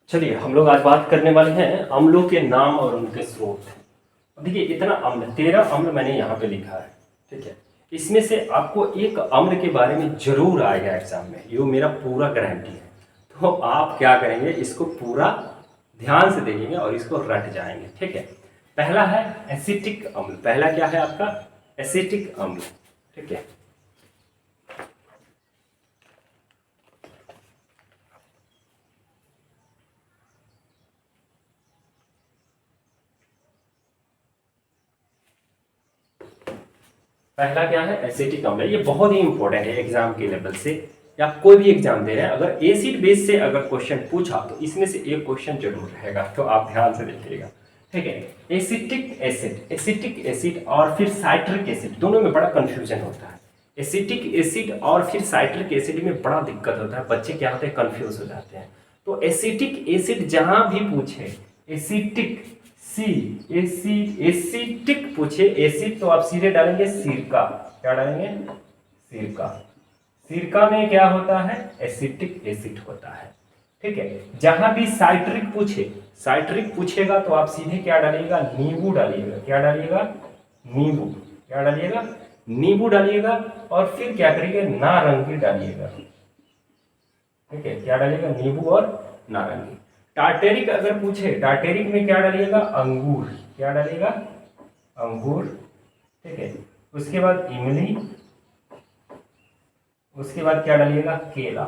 चलिए हम लोग आज बात करने वाले हैं अम्लों के नाम और उनके स्रोत। अब देखिए इतना अम्ल 13 अम्ल मैंने यहाँ पे लिखा है, ठीक है। इसमें से आपको एक अम्ल के बारे में जरूर आएगा एग्जाम में, ये मेरा पूरा गारंटी है। तो आप क्या करेंगे, इसको पूरा ध्यान से देखेंगे और इसको रट जाएंगे, ठीक है। पहला है एसिटिक अम्ल। पहला क्या है आपका? एसिटिक अम्ल, ठीक है। पहला क्या है? एसिटिक अम्ल। ये बहुत ही इंपॉर्टेंट है एग्जाम के लेवल से, या आप कोई भी एग्जाम दे रहे हैं, अगर एसिड बेस से अगर क्वेश्चन पूछा तो इसमें से एक क्वेश्चन जरूर रहेगा, तो आप ध्यान से देखिएगा, ठीक है। एसिटिक एसिड, एसिटिक एसिड और फिर साइट्रिक एसिड, दोनों में बड़ा कंफ्यूजन होता है। एसिटिक एसिड और फिर साइट्रिक एसिड में बड़ा दिक्कत होता है, बच्चे क्या होते हैं, कंफ्यूज हो जाते हैं। तो एसिटिक एसिड जहां भी पूछे, एसिटिक एसिटिक पूछे, एसिड तो आप सीधे डालेंगे सिरका। क्या डालेंगे? सिरका। सिरका में क्या होता है? एसिटिक एसिड होता है, ठीक है। जहां भी साइट्रिक पूछे, साइट्रिक पूछेगा तो आप सीधे क्या डालिएगा? नींबू डालिएगा। क्या डालिएगा? नींबू। क्या डालिएगा? नींबू डालिएगा। और फिर क्या करिएगा? नारंगी डालिएगा, ठीक है। क्या डालिएगा? नींबू और नारंगी। टार्टेरिक अगर पूछे, टार्टेरिक में क्या डालिएगा? अंगूर। क्या डालिएगा? अंगूर, ठीक है। उसके बाद इमली, उसके बाद क्या डालिएगा? केला।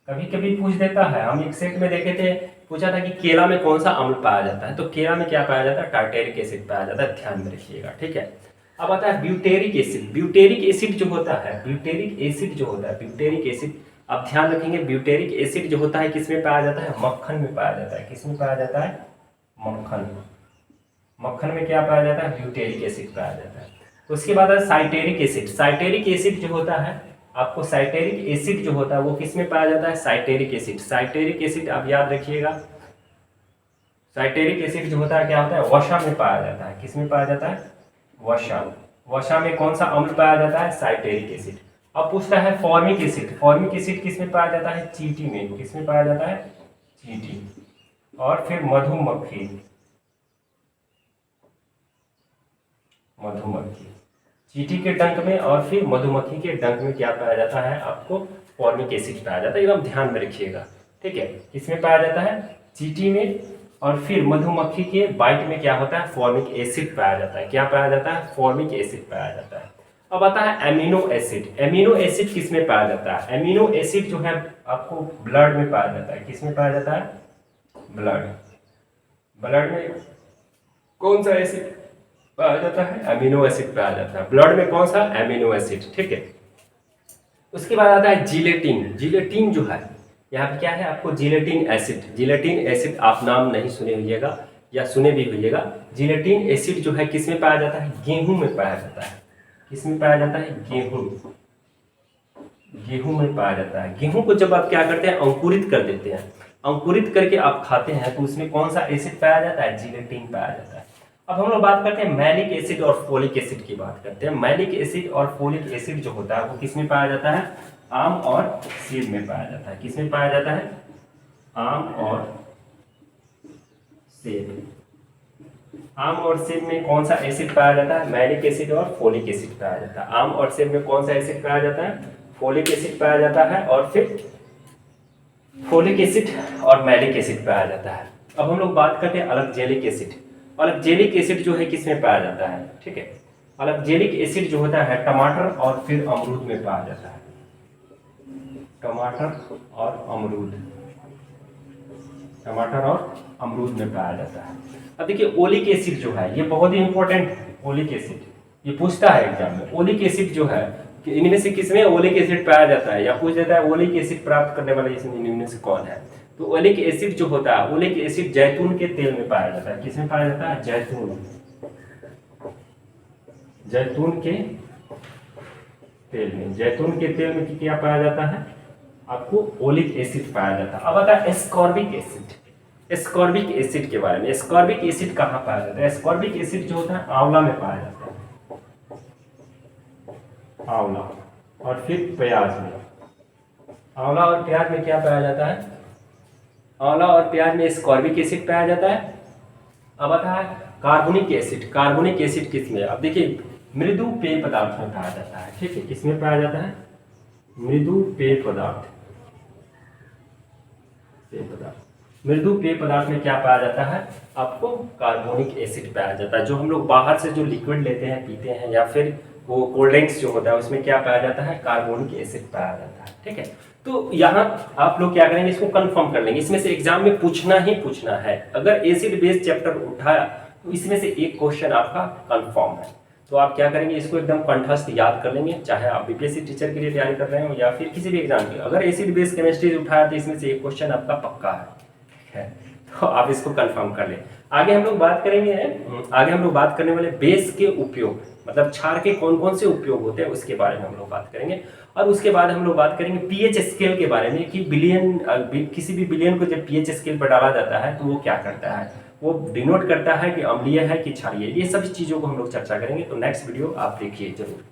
कभी कभी पूछ देता है, हम एक सेट में देखे थे, पूछा था कि केला में कौन सा अम्ल पाया जाता है, तो केला में क्या पाया जाता है? टार्टेरिक एसिड पाया जाता है, ध्यान में रखिएगा, ठीक है। अब आता है ब्यूटेरिक एसिड। ब्यूटेरिक एसिड जो होता है, ब्यूटेरिक एसिड जो होता है, ब्यूटेरिक एसिड, आप ध्यान रखेंगे, ब्यूटेरिक एसिड जो होता है किसमें पाया जाता है? मक्खन में पाया जाता है। किसमें पाया जाता है? मक्खन। मक्खन में क्या पाया जाता है? ब्यूटेरिक एसिड पाया जाता है। उसके बाद है साइटेरिक एसिड। साइटेरिक एसिड जो होता है, आपको साइटेरिक एसिड जो होता है वो किसमें पाया जाता है? साइटेरिक एसिड। साइटेरिक एसिड आप याद रखिएगा, साइटेरिक एसिड जो होता है क्या होता है? वसा में पाया जाता है। किसमें पाया जाता है? वसा। वसा में कौन सा अम्ल पाया जाता है? साइटेरिक एसिड। अब पूछता है फॉर्मिक एसिड। फॉर्मिक एसिड किसमें पाया जाता है? चींटी में। किसमें पाया जाता है? चींटी। और फिर मधुमक्खी, मधुमक्खी, चींटी के डंक में और फिर मधुमक्खी के डंक में क्या पाया जाता है? आपको फॉर्मिक एसिड पाया जाता है, एकदम ध्यान में रखिएगा, ठीक है। किसमें पाया जाता है? चींटी में। और फिर मधुमक्खी के बाइट में क्या होता है? फॉर्मिक एसिड पाया जाता है। क्या पाया जाता है? फॉर्मिक एसिड पाया जाता है। अब आता है एमिनो एसिड। एमिनो एसिड किसमें पाया जाता है? एमिनो एसिड जो है आपको ब्लड में पाया जाता है। किसमें पाया जाता है? ब्लड। ब्लड में कौन सा एसिड पाया जाता है? एमिनो एसिड पाया जाता है ब्लड में। कौन सा? एमिनो एसिड, ठीक है। उसके बाद आता है जिलेटिन। जिलेटिन जो है, यहाँ पे क्या है आपको? Gelatin acid. जिलेटिन एसिड आप नाम नहीं सुने होइएगा या सुने भी होइएगा। जिलेटिन एसिड जो है किसमें पाया जाता है? गेहूं में पाया जाता है। किसमें पाया जाता है? गेहूं। गेहूं में पाया जाता है। गेहूं को जब आप क्या करते हैं? अंकुरित कर देते हैं, अंकुरित करके आप खाते हैं, तो उसमें कौन सा एसिड पाया जाता है? जिलेटिन पाया जाता है। अब हम लोग बात करते हैं मैलिक एसिड और फोलिक एसिड की बात करते हैं। मैलिक एसिड और फोलिक एसिड जो होता है वो किसमें पाया जाता है? आम और सेब में पाया जाता है। किसमें पाया जाता है? आम और सेब। आम और सेब में कौन सा एसिड पाया जाता है? मैलिक एसिड और फोलिक एसिड पाया जाता है। आम और सेब में कौन सा एसिड पाया जाता है? फोलिक एसिड पाया जाता है। और फिर फोलिक एसिड और मैलिक एसिड पाया जाता है। अब हम लोग बात करते हैं अल्कजेलिक एसिड। अल्कजेलिक एसिड जो है किसमें पाया जाता है? ठीक है, अल्कजेलिक एसिड जो होता है टमाटर और फिर अमरूद में पाया जाता है। टमाटर और अमरूद, टमाटर और अमरूद में पाया जाता है। अब देखिए ओलिक एसिड जो है ये बहुत ही इंपॉर्टेंट है। ओलिक एसिड ये पूछता है एग्जाम में। ओलिक एसिड जो है कि इनमें से किसमें ओलिक एसिड पाया जाता है, या पूछ देता है ओलिक एसिड प्राप्त करने वाले इनमें से कौन है। तो ओलिक एसिड जो होता है, ओलिक एसिड जैतून के तेल में पाया जाता है। किसमें पाया जाता है? जैतून। जैतून के तेल में, जैतून के तेल में क्या पाया जाता है? आपको ओलिक एसिड पाया जाता है। अब आता है एस्कॉर्बिक एसिड। एस्कॉर्बिक एसिड के बारे में, एस्कॉर्बिक एसिड कहाँ पाया जाता है? एस्कॉर्बिक एसिड जो होता है आंवला में पाया जाता है। आंवला और फिर प्याज में। आंवला और प्याज में क्या पाया जाता है? आंवला और प्याज में एस्कॉर्बिक एसिड पाया जाता है। अब आता है कार्बोनिक एसिड। कार्बोनिक एसिड किसमें, अब देखिए मृदु पेय पदार्थ में पाया जाता है, ठीक है, किसमें पाया जाता है, मृदु पेय पदार्थ। मृदु पेय पदार्थ में क्या पाया जाता है, आपको कार्बोनिक एसिड पाया जाता है। जो हम लोग बाहर से जो लिक्विड लेते हैं पीते हैं, या फिर वो कोल्ड ड्रिंक्स जो होता है उसमें क्या पाया जाता है, कार्बोनिक एसिड पाया जाता है, ठीक है। तो यहाँ आप लोग क्या करेंगे, इसको कंफर्म कर लेंगे। इसमें से एग्जाम में पूछना ही पूछना है। अगर एसिड बेस चैप्टर उठाया तो इसमें से एक क्वेश्चन आपका कंफर्म है। तो आप क्या करेंगे, इसको एकदम कंठस्थ याद कर लेंगे, चाहे आप बीपीएससी टीचर के लिए तैयारी कर रहे हो या फिर किसी भी एग्जाम के। अगर एसिड बेस केमिस्ट्री उठाया तो इसमें से एक क्वेश्चन आपका पक्का है, तो आप इसको कंफर्म कर लें। आगे हम लोग बात करेंगे, आगे हम लोग बात करने वाले बेस के उपयोग, मतलब क्षार के कौन कौन से उपयोग होते हैं उसके बारे में हम लोग बात करेंगे। और उसके बाद हम लोग बात करेंगे पीएच स्केल के बारे में, कि किसी भी विलयन को जब पीएच स्केल पर डाला जाता है तो वो क्या करता है, वो डिनोट करता है कि अम्लीय है कि क्षारीय। ये सभी चीज़ों को हम लोग चर्चा करेंगे। तो नेक्स्ट वीडियो आप देखिए जरूर।